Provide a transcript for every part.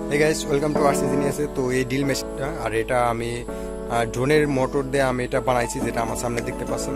Hey guys, welcome to RcGenius। তো এই drill মেশিনটা আর এটা আমি ড্রোনের মোটর দিয়ে আমি এটা বানাইছি, যেটা আমার সামনে দেখতে পাচ্ছেন।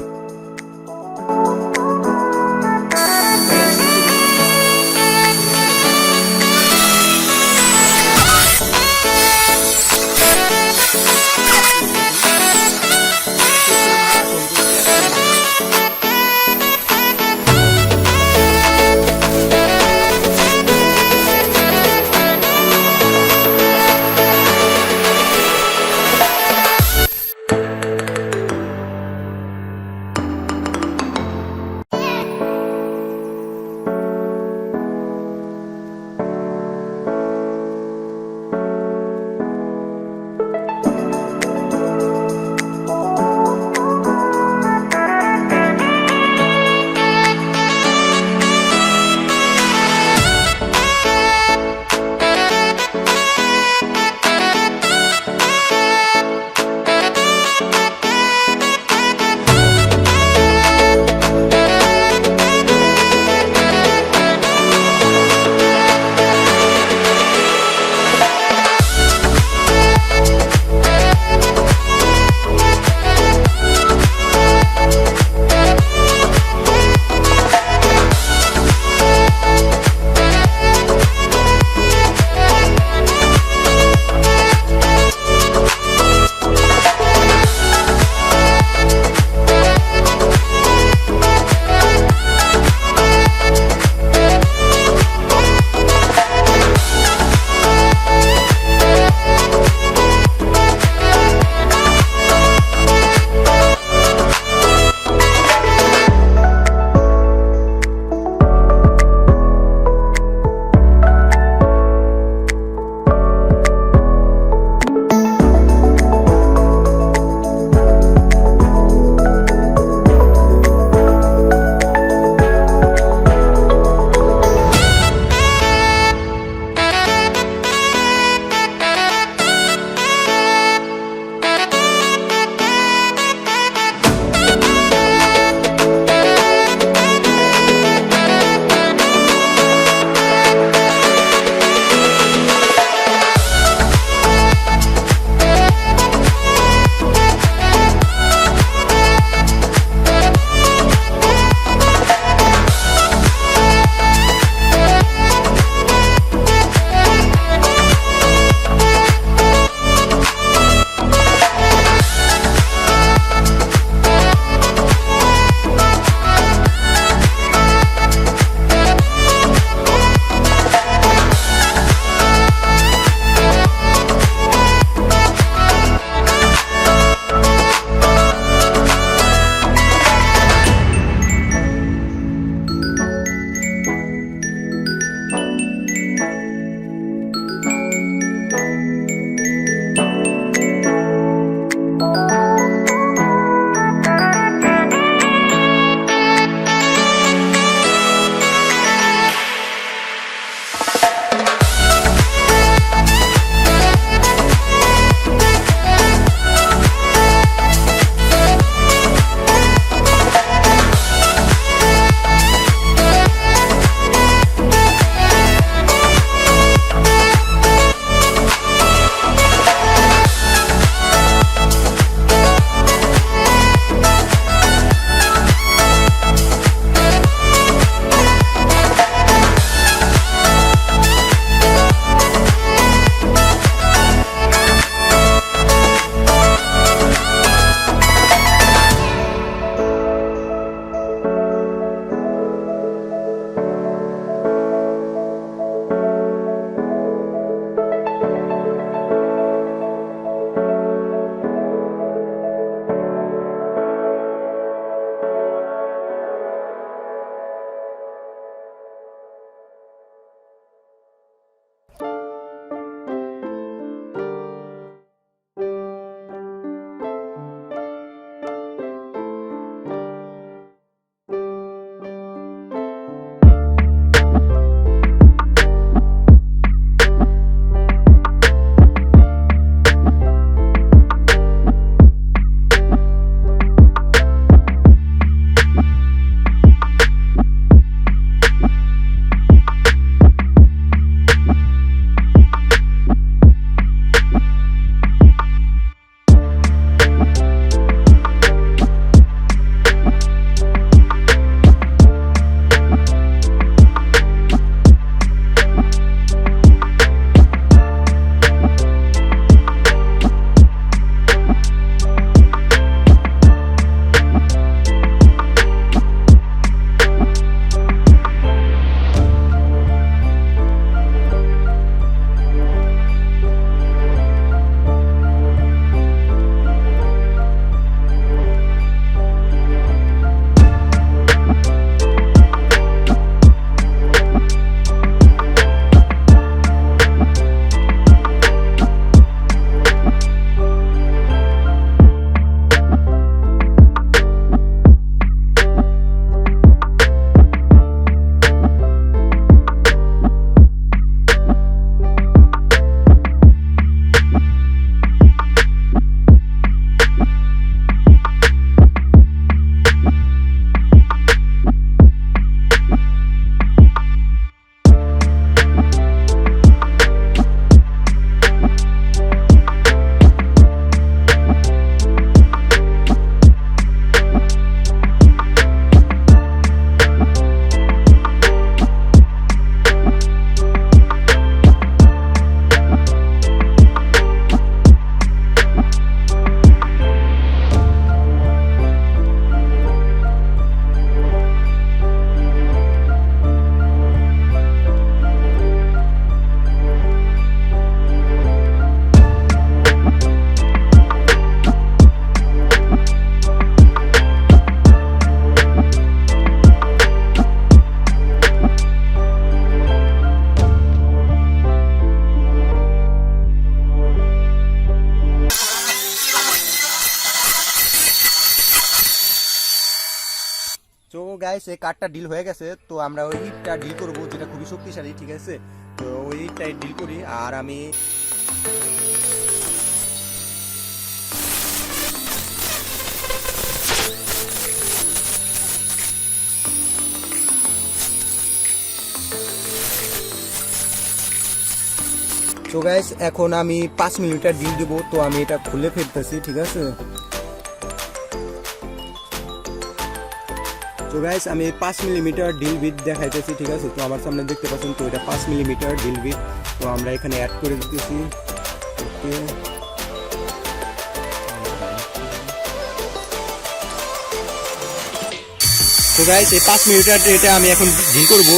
গাইস এই কাঠটা ডিল হয়ে গেছে, তো আমরা ওই ইটটা ডিল করব যেটা খুবই শক্তিশালী, ঠিক আছে? তো ওই ইটটাই ডিল করি। আর আমি তো গাইস এখন আমি 5 মিলিমিটার ডিল দেবো, তো আমি এটা খুলে ফেলতেছি, ঠিক আছে? তো গাইস আমি 5 মিলিমিটার ডিল বিট দেখাইতেছি, ঠিক আছে? তো আমার সামনে দেখতে পাচ্ছেন, তো এটা 5 মিলিমিটার ডিল বিট, তো আমরা এখানে অ্যাড করে দিতেছি। ওকে, তো গাইস এই 5 মিলিমিটার এটা আমি এখন ডিল করব।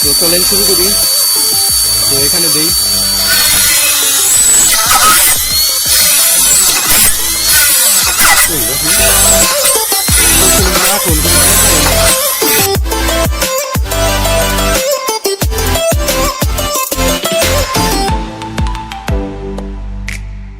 তো চলেন শুরু করি। তো এখানে দেই,